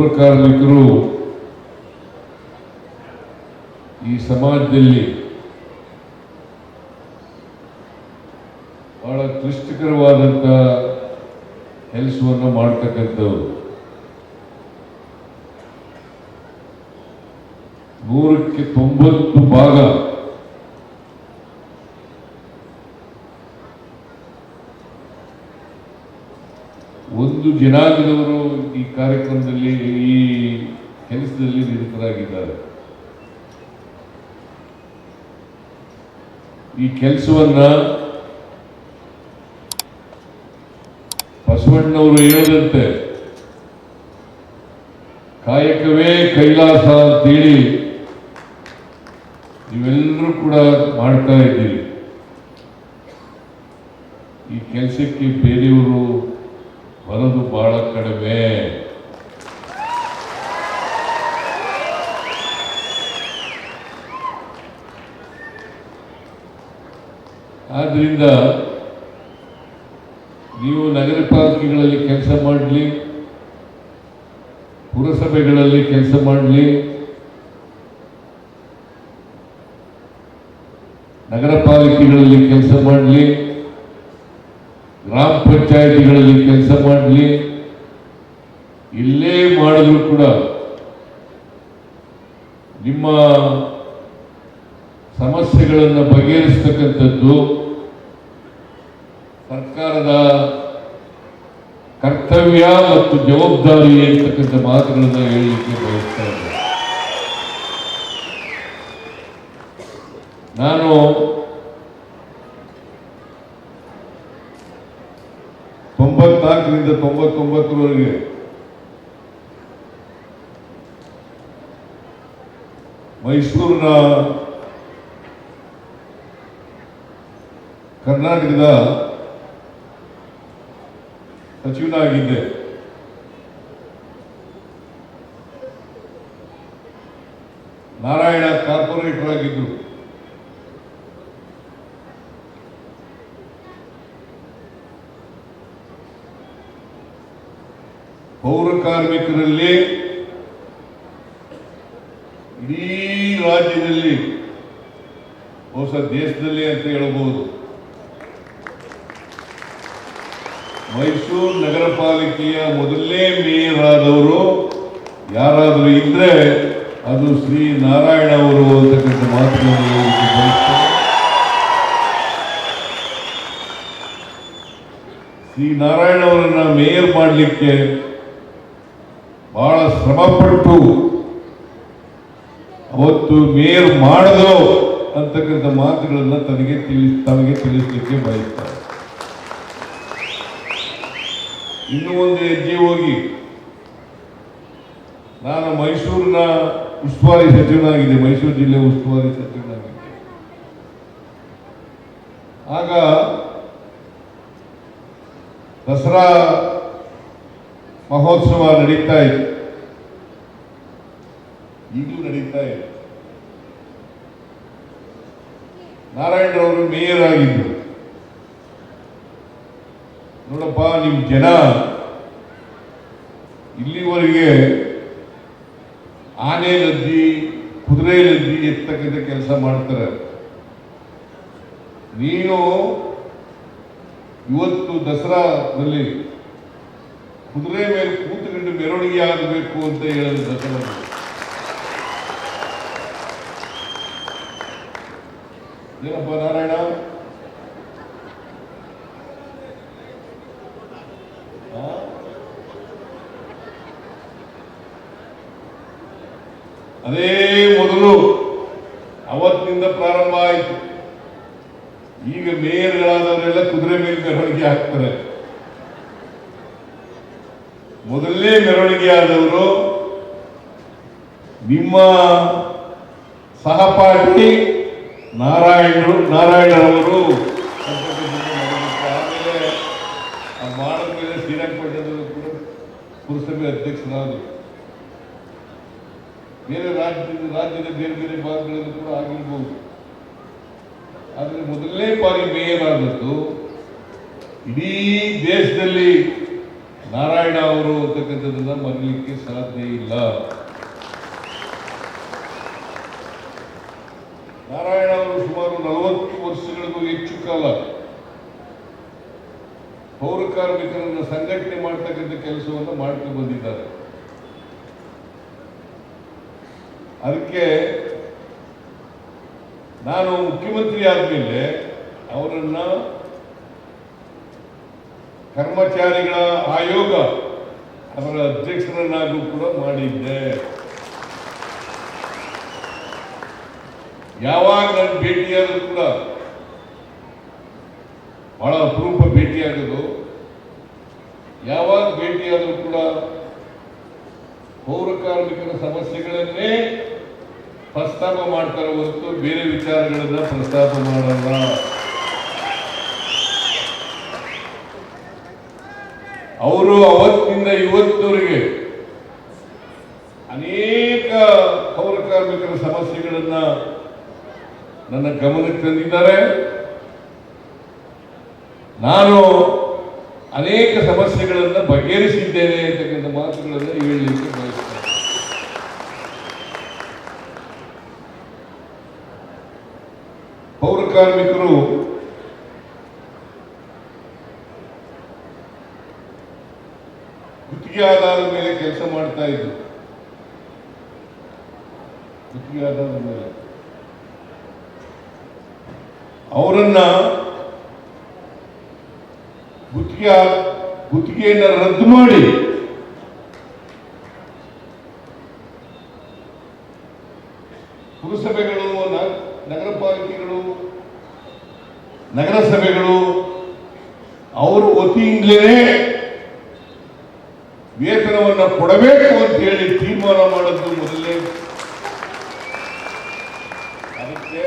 ಪೌರ ಕಾರ್ಮಿಕರು ಈ ಸಮಾಜದಲ್ಲಿ ಬಹಳ ಕ್ಲಿಷ್ಟಕರವಾದಂಥ ಕೆಲಸವನ್ನು ಮಾಡ್ತಕ್ಕಂಥವ್ರು. 100ಕ್ಕೆ 90 ಭಾಗ ಒಂದು ಜನಾಂಗದವರು ಈ ಕಾರ್ಯಕ್ರಮದಲ್ಲಿ ಈ ಕೆಲಸದಲ್ಲಿ ನಿರತರಾಗಿದ್ದಾರೆ. ಈ ಕೆಲಸವನ್ನ ಬಸವಣ್ಣವರು ಹೇಳದಂತೆ ಕಾಯಕವೇ ಕೈಲಾಸ ಅಂತೇಳಿ ನೀವೆಲ್ಲರೂ ಕೂಡ ಮಾಡ್ತಾ ಇದ್ದೀರಿ. ಈ ಕೆಲಸಕ್ಕೆ ಬೇರೆಯವರು ಬರೋದು ಬಹಳ ಕಡಿಮೆ. ಆದ್ರಿಂದ ನೀವು ನಗರ ಪಾಲಿಕೆಗಳಲ್ಲಿ ಕೆಲಸ ಮಾಡಲಿ, ಪುರಸಭೆಗಳಲ್ಲಿ ಕೆಲಸ ಮಾಡಲಿ, ನಗರ ಪಾಲಿಕೆಗಳಲ್ಲಿ ಕೆಲಸ ಮಾಡಲಿ, ಗ್ರಾಮ ಪಂಚಾಯಿತಿಗಳಲ್ಲಿ ಕೆಲಸ ಮಾಡಲಿ, ಇಲ್ಲೇ ಮಾಡಿದ್ರು ಕೂಡ ನಿಮ್ಮ ಸಮಸ್ಯೆಗಳನ್ನು ಬಗೆಹರಿಸತಕ್ಕಂಥದ್ದು ಸರ್ಕಾರದ ಕರ್ತವ್ಯ ಮತ್ತು ಜವಾಬ್ದಾರಿ ಅಂತಕ್ಕಂಥ ಮಾತುಗಳನ್ನು ಹೇಳಲಿಕ್ಕೆ ಬಯಸ್ತಾ ಇದ್ದೇನೆ. ನಾನು ರಿಂದ 99 ಮೈಸೂರಿನ ಕರ್ನಾಟಕದ ಸಚಿವನಾಗಿದ್ದೆ. ನಾರಾಯಣ ಕಾರ್ಪೊರೇಟರ್ ಆಗಿದ್ರು. ಪೌರ ಕಾರ್ಮಿಕರಲ್ಲಿ ಇಡೀ ರಾಜ್ಯದಲ್ಲಿ, ಹೊಸ ದೇಶದಲ್ಲಿ ಅಂತ ಹೇಳಬಹುದು, ಮೈಸೂರು ನಗರ ಪಾಲಿಕೆಯ ಮೊದಲನೇ ಮೇಯರ್ ಆದವರು ಯಾರಾದರೂ ಇದ್ರೆ ಅದು ಶ್ರೀ ನಾರಾಯಣ ಅವರು ಅಂತಕ್ಕಂಥ ಮಾತುಗಳನ್ನು ಹೇಳಲಿಕ್ಕೆ ಬಯಸ್ತಾರೆ. ಶ್ರೀ ನಾರಾಯಣ ಅವರನ್ನ ಮೇಯರ್ ಮಾಡಲಿಕ್ಕೆ ಬಹಳ ಶ್ರಮಪಟ್ಟು ಅವತ್ತು ಮೇಯರ್ ಮಾಡದು ಅಂತಕ್ಕಂಥ ಮಾತುಗಳನ್ನು ತಮಗೆ ತಿಳಿಸಲಿಕ್ಕೆ ಬಯಸ್ತಾರೆ. ಇನ್ನೂ ಒಂದು ಹೆಜ್ಜೆ ಹೋಗಿ ನಾನು ಮೈಸೂರಿನ ಉಸ್ತುವಾರಿ ಸಚಿವನಾಗಿದೆ, ಮೈಸೂರು ಜಿಲ್ಲೆ ಉಸ್ತುವಾರಿ ಸಚಿವನಾಗಿದೆ. ಆಗ ದಸರಾ ಮಹೋತ್ಸವ ನಡೀತಾ ಇತ್ತು, ಈಗಲೂ ನಡೀತಾ ಇದೆ. ನಾರಾಯಣರವರು ಮೇಯರ್ ಆಗಿದ್ರು. ನೋಡಪ್ಪ, ನಿಮ್ಮ ಜನ ಇಲ್ಲಿವರೆಗೆ ಆನೆ ಲದ್ದಿ, ಕುದುರೆ ಲದ್ದಿ ಎತ್ತಕ್ಕಂಥ ಕೆಲಸ ಮಾಡ್ತಾರೆ. ನೀನು ಇವತ್ತು ದಸರಾದಲ್ಲಿ ಕುದುರೆ ಮೇಲೆ ಕೂತ್ಕೊಂಡು ಮೆರವಣಿಗೆ ಆಗಬೇಕು ಅಂತ ಹೇಳಿದ ದಸರಾ. ಏನಪ್ಪ ನಾರಾಯಣ, ಅದೇ ಮೊದಲು ಅವತ್ತಿನಿಂದ ಪ್ರಾರಂಭ ಆಯಿತು. ಈಗ ಮೇಯರ್ಗಳಾದವರೆಲ್ಲ ಕುದುರೆ ಮೇಲೆ ಮೆರವಣಿಗೆ ಹಾಕ್ತಾರೆ. ಮೊದಲನೇ ಮೆರವಣಿಗೆ ಆದವರು ನಿಮ್ಮ ಸಹಪಾಠಿ ನಾರಾಯಣರವರು. ಆಮೇಲೆ ಮಾಡಿದ ಮೇಲೆ ಶ್ರೀರಂಗಪಟ್ಟಣದಲ್ಲೂ ಕೂಡ ಪುರಸಭೆ ಅಧ್ಯಕ್ಷರಾದರು. ಬೇರೆ ರಾಜ್ಯದ ಬೇರೆ ಬೇರೆ ಭಾಗಗಳಲ್ಲೂ ಕೂಡ ಆಗಿರ್ಬೋದು. ಆದರೆ ಮೊದಲನೇ ಬಾರಿ ಮೇಯರ್ ಆದದ್ದು ಇಡೀ ದೇಶದಲ್ಲಿ ನಾರಾಯಣ ಅವರು ಅಂತಕ್ಕಂಥದ್ದನ್ನ ಮರೀಲಿಕ್ಕೆ ಸಾಧ್ಯ ಇಲ್ಲ. ನಾರಾಯಣ ಅವರು ಸುಮಾರು 40 ವರ್ಷಗಳಿಗೂ ಹೆಚ್ಚು ಕಾಲ ಪೌರ ಕಾರ್ಮಿಕರನ್ನು ಸಂಘಟನೆ ಮಾಡ್ತಕ್ಕಂಥ ಕೆಲಸವನ್ನು ಮಾಡ್ಕೊಂಡು ಬಂದಿದ್ದಾರೆ. ಅದಕ್ಕೆ ನಾನು ಮುಖ್ಯಮಂತ್ರಿ ಆದಮೇಲೆ ಅವರನ್ನ ಕರ್ಮಚಾರಿಗಳ ಆಯೋಗ ಅದರ ಅಧ್ಯಕ್ಷರನ್ನಾಗೂ ಕೂಡ ಮಾಡಿದ್ದೆ. ಯಾವಾಗ ನಾನು ಭೇಟಿಯಾದರೂ ಕೂಡ ಬಹಳ ಅಪರೂಪ ಭೇಟಿಯಾಗೋದು. ಯಾವಾಗ ಭೇಟಿಯಾದರೂ ಕೂಡ ಪೌರ ಕಾರ್ಮಿಕರ ಸಮಸ್ಯೆಗಳನ್ನೇ ಪ್ರಸ್ತಾಪ ಮಾಡ್ತಾರೆ ಹೊರತು ಬೇರೆ ವಿಚಾರಗಳನ್ನ ಪ್ರಸ್ತಾಪ ಮಾಡಲ್ಲ. ಅವರು ಅವತ್ತಿನಿಂದ ಇವತ್ತಿನವರೆಗೆ ಅನೇಕ ಪೌರ ಕಾರ್ಮಿಕರ ಸಮಸ್ಯೆಗಳನ್ನ ನನ್ನ ಗಮನಕ್ಕೆ ತಂದಿದ್ದಾರೆ. ನಾನು ಅನೇಕ ಸಮಸ್ಯೆಗಳನ್ನು ಬಗೆಹರಿಸಿದ್ದೇನೆ ಅಂತಕ್ಕಂಥ ಮಾತುಗಳನ್ನು ಹೇಳಲಿಕ್ಕೆ ಬಯಸ್ತೇನೆ. ಪೌರ ಕಾರ್ಮಿಕರು ಗುತ್ತಿಗೆ ಆಧಾರದ ಮೇಲೆ ಕೆಲಸ ಮಾಡ್ತಾ ಇದ್ರು. ಗುತ್ತಿಗೆ ಆಧಾರದ ಮೇಲೆ ಅವರನ್ನ ಗುತ್ತಿಗೆಯನ್ನು ರದ್ದು ಮಾಡಿ ಪುರಸಭೆಗಳು, ನಗರ ಪಾಲಿಕೆಗಳು, ನಗರಸಭೆಗಳು ಅವರ ವತಿಯಿಂದಲೇ ವೇತನವನ್ನು ಕೊಡಬೇಕು ಅಂತ ಹೇಳಿ ತೀರ್ಮಾನ ಮಾಡದ್ದು ಮೊದಲೇ. ಅದಕ್ಕೆ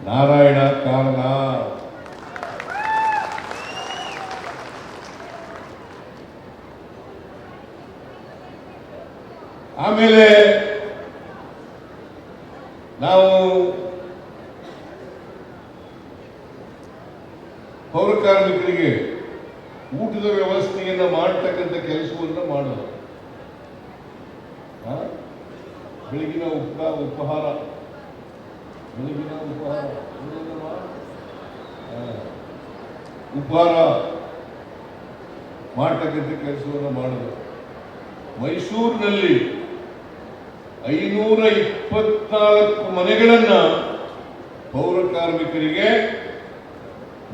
ನಾರಾಯಣ ಕಾರಣ. ಆಮೇಲೆ ನಾವು ಪೌರ ಕಾರ್ಮಿಕರಿಗೆ ಊಟದ ವ್ಯವಸ್ಥೆಯನ್ನು ಮಾಡತಕ್ಕಂಥ ಕೆಲಸವನ್ನು ಮಾಡೋದು. ಬೆಳಗಿನ ಉಪಹಾರ ಮಾಡತಕ್ಕಂಥ ಕೆಲಸವನ್ನು ಮಾಡೋದು. ಮೈಸೂರಿನಲ್ಲಿ 524 ಮನೆಗಳನ್ನ ಪೌರ ಕಾರ್ಮಿಕರಿಗೆ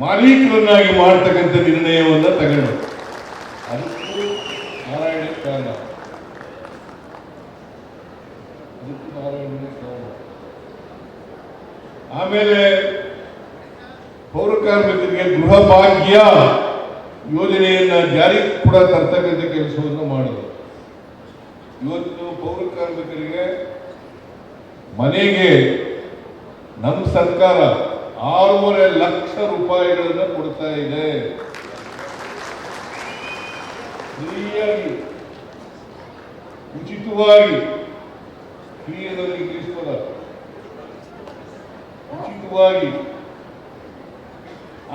ಮಾಲೀಕರನ್ನಾಗಿ ಮಾಡತಕ್ಕಂಥ ನಿರ್ಣಯವನ್ನು ತಗೊಂಡು ಅದಕ್ಕೂ ನಾರಾಯಣ ಕಾರಣ. ಆಮೇಲೆ ಪೌರ ಕಾರ್ಮಿಕರಿಗೆ ಗೃಹ ಭಾಗ್ಯ ಯೋಜನೆಯನ್ನ ಜಾರಿಗೆ ಕೂಡ ತರ್ತಕ್ಕಂಥ ಕೆಲಸವನ್ನು ಮಾಡೋದು. ಇವತ್ತು ಪೌರ ಕಾರ್ಮಿಕರಿಗೆ ಮನೆಗೆ ನಮ್ಮ ಸರ್ಕಾರ 6.5 ಲಕ್ಷ ರೂಪಾಯಿಗಳನ್ನು ಕೊಡ್ತಾ ಇದೆ. ಫ್ರೀಯಾಗಿ, ಉಚಿತವಾಗಿ, ಫ್ರೀ ಅನ್ನೋದು ಇಂಗ್ಲಿಷ್ ಪದ, ಉಚಿತವಾಗಿ.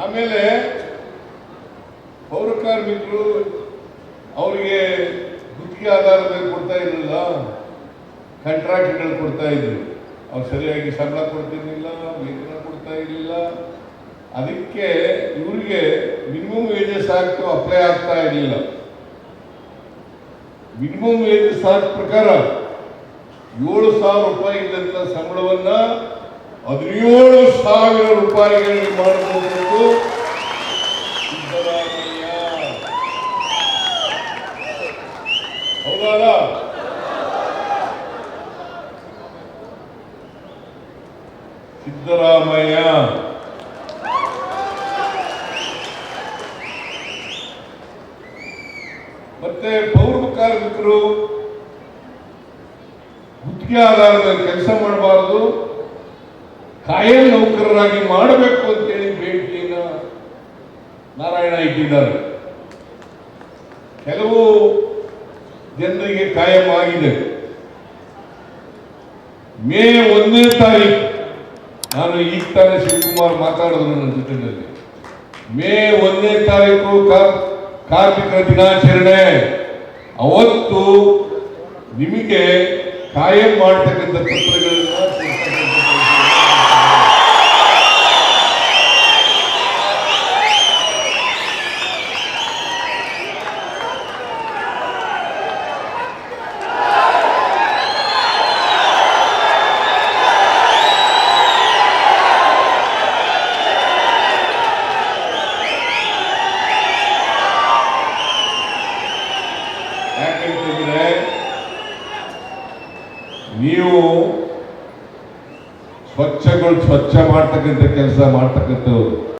ಆಮೇಲೆ ಪೌರ ಕಾರ್ಮಿಕರು ಅವರಿಗೆ ಗುತ್ತಿಗೆ ಆಧಾರದ ಮೇಲೆ ಕೊಡ್ತಾ ಇರಲಿಲ್ಲ, ಕಾಂಟ್ರಾಕ್ಟ್ಗಳು ಕೊಡ್ತಾ ಇದ್ರು. ಅವ್ರು ಸರಿಯಾಗಿ ಸಂಬಳ ಕೊಡ್ತಿರ್ಲಿಲ್ಲ, ವೇತನ ಕೊಡ್ತಾ ಇರಲಿಲ್ಲ. ಅದಕ್ಕೆ ಇವರಿಗೆ ಮಿನಿಮಮ್ ವೇಜಸ್ ಆಕ್ಟ್ ಅಪ್ಲೈ ಆಗ್ತಾ ಇರಲಿಲ್ಲ. ಮಿನಿಮಮ್ ವೇಜಸ್ ಆಕ್ಟ್ ಪ್ರಕಾರ 7,000 ರೂಪಾಯಿ ಇದ್ದಂಥ ಸಂಬಳವನ್ನ 17,000 ರೂಪಾಯಿಗಳಿಗೆ ಮಾಡಬಹುದು. ಸಿದ್ದರಾಮಯ್ಯ ಹೌದಲ್ಲ? ಸಿದ್ದರಾಮಯ್ಯ ಮತ್ತೆ ಪೌರ ಕಾರ್ಮಿಕರು ಗುತ್ತಿಗೆ ಆಧಾರದ ಕೆಲಸ ಮಾಡಬಾರದು, ಕಾಯಂ ನೌಕರರಾಗಿ ಮಾಡಬೇಕು ಅಂತೇಳಿ ಬೇಡಿಕೆಯನ್ನ ನಾರಾಯಣ ಇಟ್ಟಿದ್ದಾರೆ. ಕೆಲವು ಜನರಿಗೆ ಕಾಯಂ ಆಗಿದೆ. ಮೇ 1ನೇ ತಾರೀಕು ನಾನು ಈಗ ತಾನೇ ಶಿವಕುಮಾರ್ ಮಾತಾಡಿದ್ರು ನನ್ನ ಜೊತೆಯಲ್ಲಿ. ಮೇ 1ನೇ ತಾರೀಕು ಕಾರ್ಮಿಕರ ದಿನಾಚರಣೆ ಅವತ್ತು ನಿಮಗೆ ಕಾಯಂ ಮಾಡ್ತಕ್ಕಂಥ ಪತ್ರಗಳನ್ನ ಕೊಡ್ತಕ್ಕಂಥ ಯಾಕಂತಂದ್ರೆ ನೀವು ಸ್ವಚ್ಛ ಮಾಡ್ತಕ್ಕಂಥ ಕೆಲಸ ಮಾಡ್ತಕ್ಕಂಥವ್ರು